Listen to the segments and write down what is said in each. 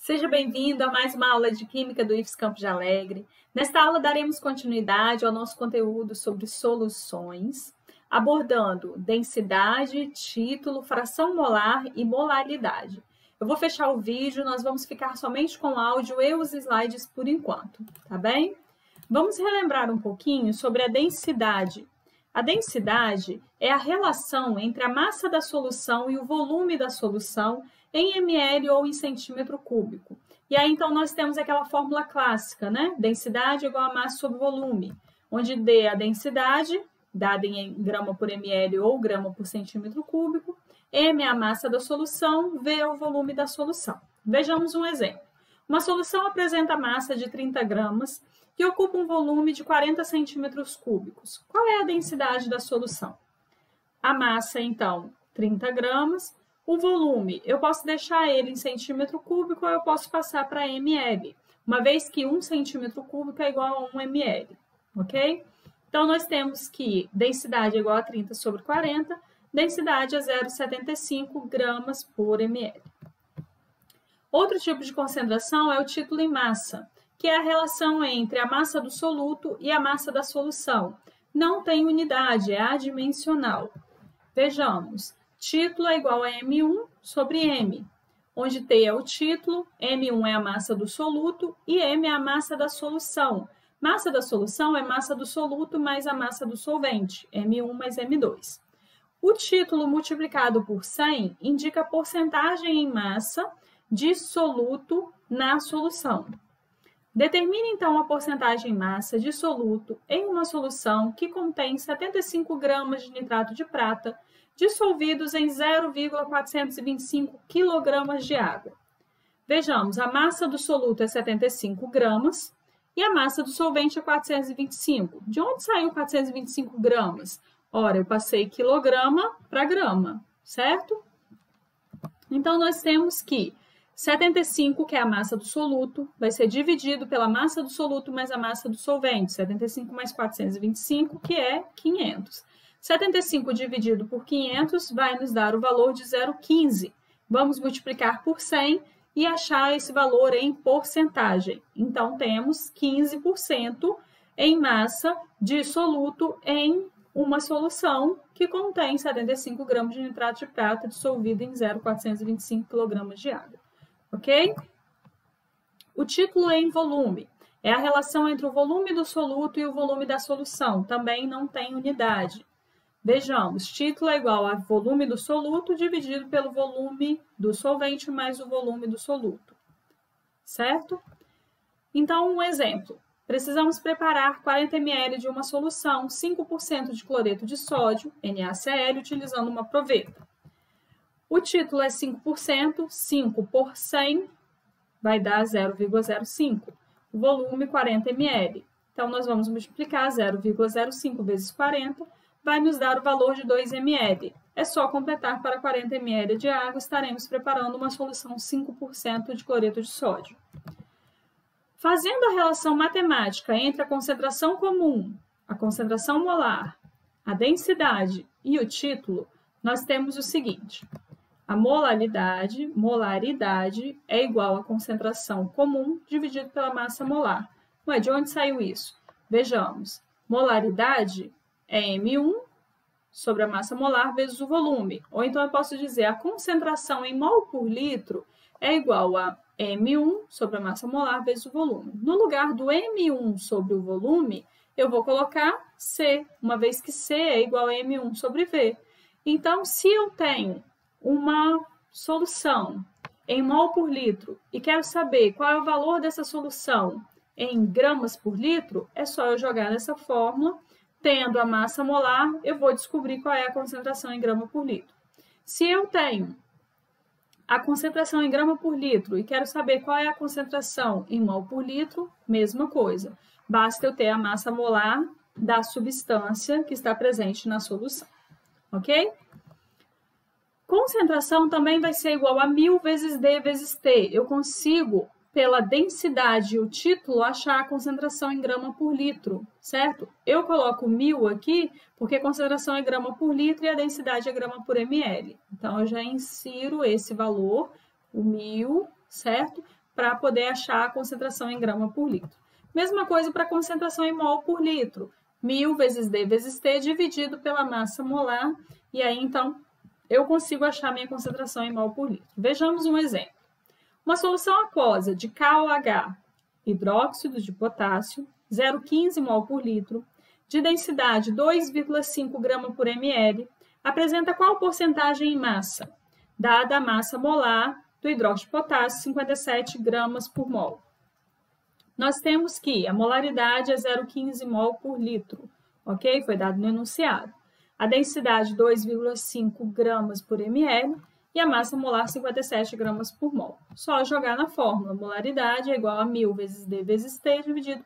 Seja bem-vindo a mais uma aula de Química do IFES Campos de Alegre. Nesta aula daremos continuidade ao nosso conteúdo sobre soluções, abordando densidade, título, fração molar e molaridade. Eu vou fechar o vídeo, nós vamos ficar somente com o áudio e os slides por enquanto, tá bem? Vamos relembrar um pouquinho sobre a densidade. A densidade é a relação entre a massa da solução e o volume da solução em ml ou em centímetro cúbico. E aí, então, nós temos aquela fórmula clássica, né? Densidade igual a massa sobre volume, onde D é a densidade, dada em grama por ml ou grama por centímetro cúbico, M é a massa da solução, V é o volume da solução. Vejamos um exemplo. Uma solução apresenta massa de 30 gramas e ocupa um volume de 40 centímetros cúbicos. Qual é a densidade da solução? A massa, então, 30 gramas. O volume, eu posso deixar ele em centímetro cúbico ou eu posso passar para ml, uma vez que 1 centímetro cúbico é igual a 1 ml, ok? Então, nós temos que densidade é igual a 30 sobre 40, densidade é 0,75 gramas por ml. Outro tipo de concentração é o título em massa, que é a relação entre a massa do soluto e a massa da solução. Não tem unidade, é adimensional. Vejamos. Título é igual a M1 sobre M, onde T é o título, M1 é a massa do soluto e M é a massa da solução. Massa da solução é massa do soluto mais a massa do solvente, M1 mais M2. O título multiplicado por 100 indica a porcentagem em massa de soluto na solução. Determine, então, a porcentagem em massa de soluto em uma solução que contém 75 gramas de nitrato de prata, dissolvidos em 0,425 kg de água. Vejamos, a massa do soluto é 75 gramas e a massa do solvente é 425. De onde saiu 425 gramas? Ora, eu passei quilograma para grama, certo? Então, nós temos que 75, que é a massa do soluto, vai ser dividido pela massa do soluto mais a massa do solvente. 75 mais 425, que é 500. 75 dividido por 500 vai nos dar o valor de 0,15. Vamos multiplicar por 100 e achar esse valor em porcentagem. Então, temos 15% em massa de soluto em uma solução que contém 75 gramas de nitrato de prata dissolvido em 0,425 kg de água. Ok? O título em volume é a relação entre o volume do soluto e o volume da solução. Também não tem unidade. Vejamos, título é igual ao volume do soluto dividido pelo volume do solvente mais o volume do soluto, certo? Então, um exemplo. Precisamos preparar 40 ml de uma solução, 5% de cloreto de sódio, NaCl, utilizando uma proveta. O título é 5%, 5 por 100 vai dar 0,05. O volume, 40 ml. Então, nós vamos multiplicar 0,05 vezes 40, vai nos dar o valor de 2 ml. É só completar para 40 ml de água, estaremos preparando uma solução 5% de cloreto de sódio. Fazendo a relação matemática entre a concentração comum, a concentração molar, a densidade e o título, nós temos o seguinte. A molaridade é igual à concentração comum dividido pela massa molar. Ué, de onde saiu isso? Vejamos. Molaridade é M1 sobre a massa molar vezes o volume. Ou então eu posso dizer a concentração em mol por litro é igual a M1 sobre a massa molar vezes o volume. No lugar do M1 sobre o volume, eu vou colocar C, uma vez que C é igual a M1 sobre V. Então, se eu tenho uma solução em mol por litro e quero saber qual é o valor dessa solução em gramas por litro, é só eu jogar nessa fórmula. Tendo a massa molar, eu vou descobrir qual é a concentração em grama por litro. Se eu tenho a concentração em grama por litro e quero saber qual é a concentração em mol por litro, mesma coisa. Basta eu ter a massa molar da substância que está presente na solução. Ok? Concentração também vai ser igual a 1000 vezes D vezes T. Eu consigo, pela densidade e o título, achar a concentração em grama por litro, certo? Eu coloco 1000 aqui porque a concentração é grama por litro e a densidade é grama por ml. Então, eu já insiro esse valor, o 1000, certo? para poder achar a concentração em grama por litro. Mesma coisa para a concentração em mol por litro. 1000 vezes D vezes T dividido pela massa molar. E aí, então, eu consigo achar minha concentração em mol por litro. Vejamos um exemplo. Uma solução aquosa de KOH, hidróxido de potássio, 0,15 mol por litro, de densidade 2,5 grama por ml, apresenta qual porcentagem em massa? Dada a massa molar do hidróxido de potássio, 57 gramas por mol. Nós temos que a molaridade é 0,15 mol por litro, ok? Foi dado no enunciado. A densidade 2,5 gramas por ml e a massa molar 57 gramas por mol. Só jogar na fórmula. Molaridade é igual a 1000 vezes D vezes T dividido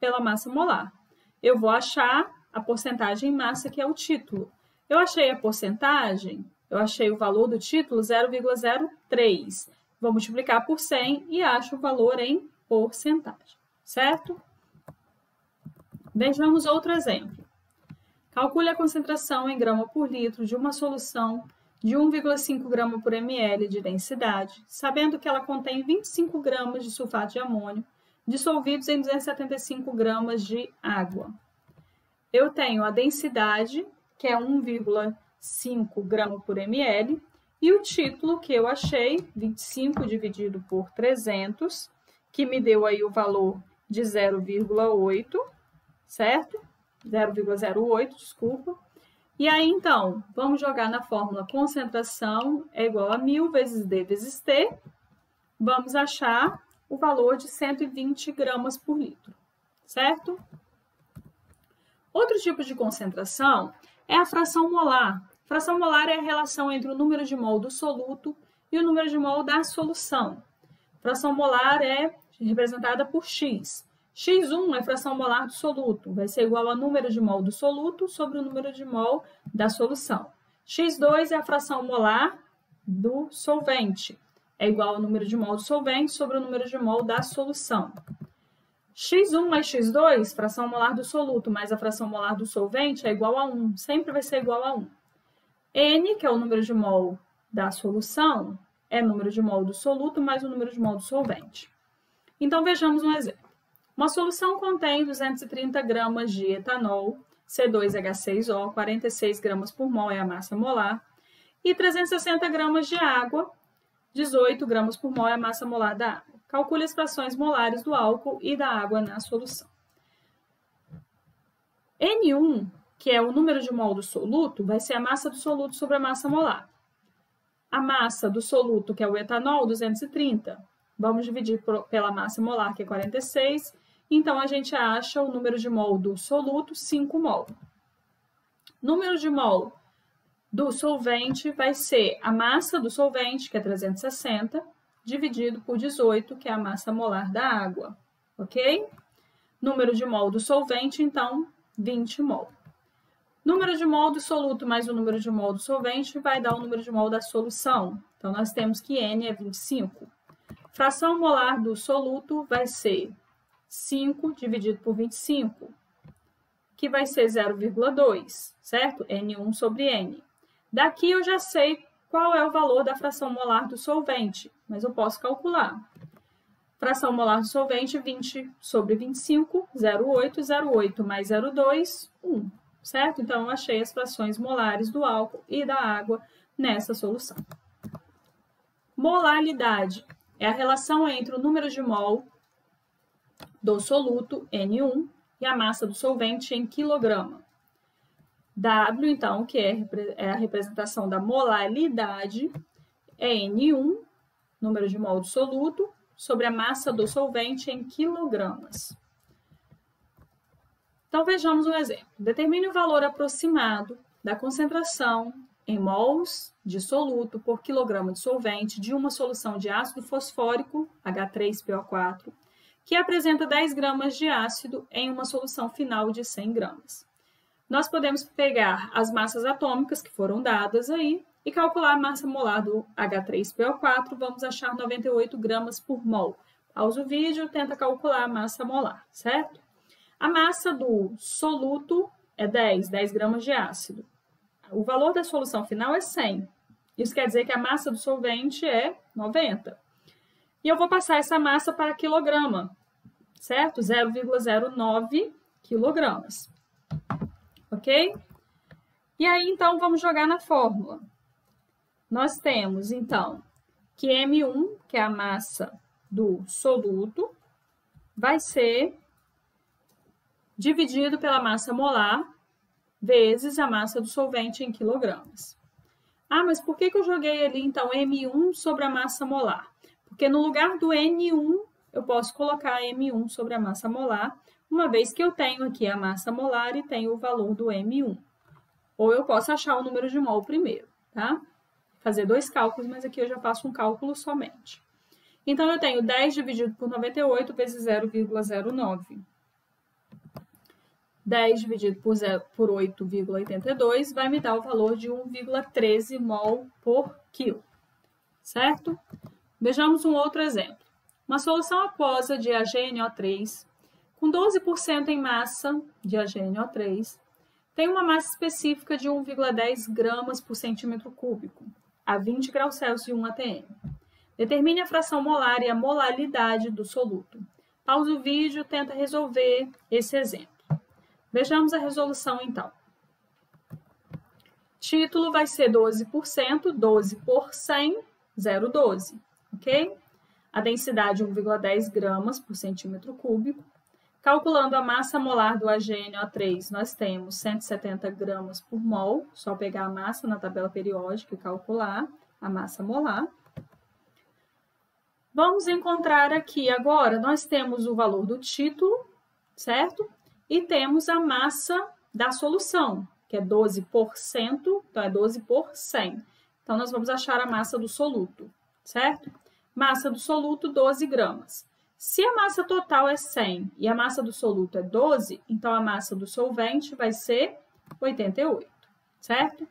pela massa molar. Eu vou achar a porcentagem em massa, que é o título. Eu achei a porcentagem, eu achei o valor do título 0,03. Vou multiplicar por 100 e acho o valor em porcentagem, certo? Vejamos outro exemplo. Calcule a concentração em grama por litro de uma solução de 1,5 grama por ml de densidade, sabendo que ela contém 25 gramas de sulfato de amônio, dissolvidos em 275 gramas de água. Eu tenho a densidade, que é 1,5 grama por ml, e o título que eu achei, 25 dividido por 300, que me deu aí o valor de 0,8, certo? 0,08, desculpa. E aí, então, vamos jogar na fórmula concentração é igual a 1000 vezes D vezes T. Vamos achar o valor de 120 gramas por litro, certo? Outro tipo de concentração é a fração molar. Fração molar é a relação entre o número de mol do soluto e o número de mol da solução. Fração molar é representada por X. X1 é fração molar do soluto, vai ser igual ao número de mol do soluto sobre o número de mol da solução. X2 é a fração molar do solvente, é igual ao número de mol do solvente sobre o número de mol da solução. X1 mais X2, fração molar do soluto, mais a fração molar do solvente, é igual a 1, sempre vai ser igual a 1. N, que é o número de mol da solução, é o número de mol do soluto mais o número de mol do solvente. Então, vejamos um exemplo. Uma solução contém 230 gramas de etanol, C2H6O, 46 gramas por mol é a massa molar, e 360 gramas de água, 18 gramas por mol é a massa molar da água. Calcule as frações molares do álcool e da água na solução. N1, que é o número de mol do soluto, vai ser a massa do soluto sobre a massa molar. A massa do soluto, que é o etanol, 230. Vamos dividir pela massa molar, que é 46. Então, a gente acha o número de mol do soluto, 5 mol. Número de mol do solvente vai ser a massa do solvente, que é 360, dividido por 18, que é a massa molar da água, ok? Número de mol do solvente, então, 20 mol. Número de mol do soluto mais o número de mol do solvente vai dar o número de mol da solução. Então, nós temos que N é 25. Fração molar do soluto vai ser 5 dividido por 25, que vai ser 0,2, certo? N1 sobre N. Daqui eu já sei qual é o valor da fração molar do solvente, mas eu posso calcular. Fração molar do solvente, 20 sobre 25, 0,8, 0,8 mais 0,2, 1, certo? Então, eu achei as frações molares do álcool e da água nessa solução. Molaridade é a relação entre o número de mol do soluto, N1, e a massa do solvente em quilograma. W, então, que é a representação da molaridade, é N1, número de mol do soluto, sobre a massa do solvente em quilogramas. Então, vejamos um exemplo. Determine o valor aproximado da concentração em mols de soluto por quilograma de solvente de uma solução de ácido fosfórico, H3PO4, que apresenta 10 gramas de ácido em uma solução final de 100 gramas. Nós podemos pegar as massas atômicas que foram dadas aí e calcular a massa molar do H3PO4, vamos achar 98 gramas por mol. Pausa o vídeo, tenta calcular a massa molar, certo? A massa do soluto é 10 gramas de ácido. O valor da solução final é 100. Isso quer dizer que a massa do solvente é 90. E eu vou passar essa massa para quilograma, certo? 0,09 quilogramas, ok? E aí, então, vamos jogar na fórmula. Nós temos, então, que M1, que é a massa do soluto, vai ser dividido pela massa molar vezes a massa do solvente em quilogramas. Ah, mas por que eu joguei ali, então, M1 sobre a massa molar? Porque no lugar do N1, eu posso colocar M1 sobre a massa molar, uma vez que eu tenho aqui a massa molar e tenho o valor do M1. Ou eu posso achar o número de mol primeiro, tá? Fazer dois cálculos, mas aqui eu já faço um cálculo somente. Então, eu tenho 10 dividido por 98 vezes 0,09. 10 dividido por 8,82 vai me dar o valor de 1,13 mol por quilo, certo? Vejamos um outro exemplo. Uma solução aquosa de AgNO3 com 12% em massa de AgNO3 tem uma massa específica de 1,10 gramas por centímetro cúbico, a 20 graus Celsius e 1 atm. Determine a fração molar e a molaridade do soluto. Pausa o vídeo, tenta resolver esse exemplo. Vejamos a resolução, então. Título vai ser 12%, 12 por 100, 0,12, ok? A densidade 1,10 gramas por centímetro cúbico. Calculando a massa molar do AgNO3, nós temos 170 gramas por mol, só pegar a massa na tabela periódica e calcular a massa molar. Vamos encontrar aqui agora, nós temos o valor do título, certo? E temos a massa da solução, que é 12%, então é 12 por 100. Então, nós vamos achar a massa do soluto, certo? Massa do soluto, 12 gramas. Se a massa total é 100 e a massa do soluto é 12, então a massa do solvente vai ser 88, certo?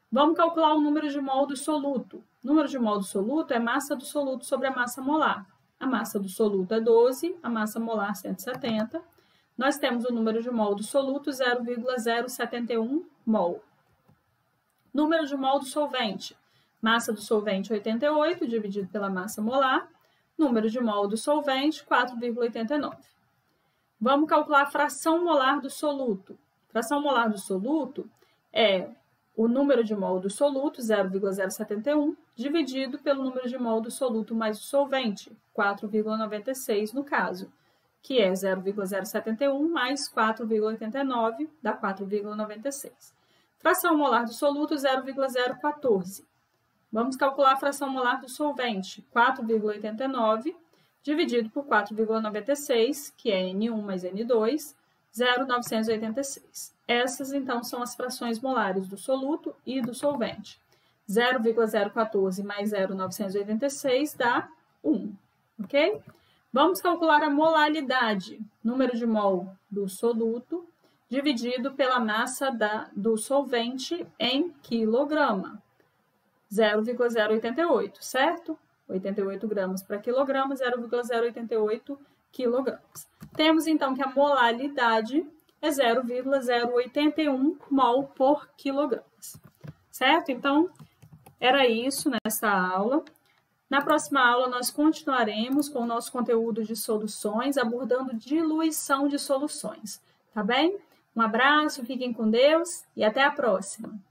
Vamos calcular o número de mol do soluto. O número de mol do soluto é massa do soluto sobre a massa molar. A massa do soluto é 12, a massa molar 170. Nós temos o número de mol do soluto, 0,071 mol. Número de mol do solvente. Massa do solvente, 88, dividido pela massa molar. Número de mol do solvente, 4,89. Vamos calcular a fração molar do soluto. Fração molar do soluto é o número de mol do soluto, 0,071, dividido pelo número de mol do soluto mais o solvente, 4,96 no caso, que é 0,071 mais 4,89, dá 4,96. Fração molar do soluto, 0,014. Vamos calcular a fração molar do solvente, 4,89, dividido por 4,96, que é N1 mais N2, 0,986. Essas, então, são as frações molares do soluto e do solvente. 0,014 mais 0,986 dá 1, ok? Vamos calcular a molaridade, número de mol do soluto, dividido pela massa do solvente em quilograma. 0,088, certo? 88 gramas para quilograma, 0,088 quilogramas. Temos, então, que a molaridade é 0,081 mol por quilogramas, certo? Então, era isso nesta aula. Na próxima aula, nós continuaremos com o nosso conteúdo de soluções, abordando diluição de soluções, tá bem? Um abraço, fiquem com Deus e até a próxima!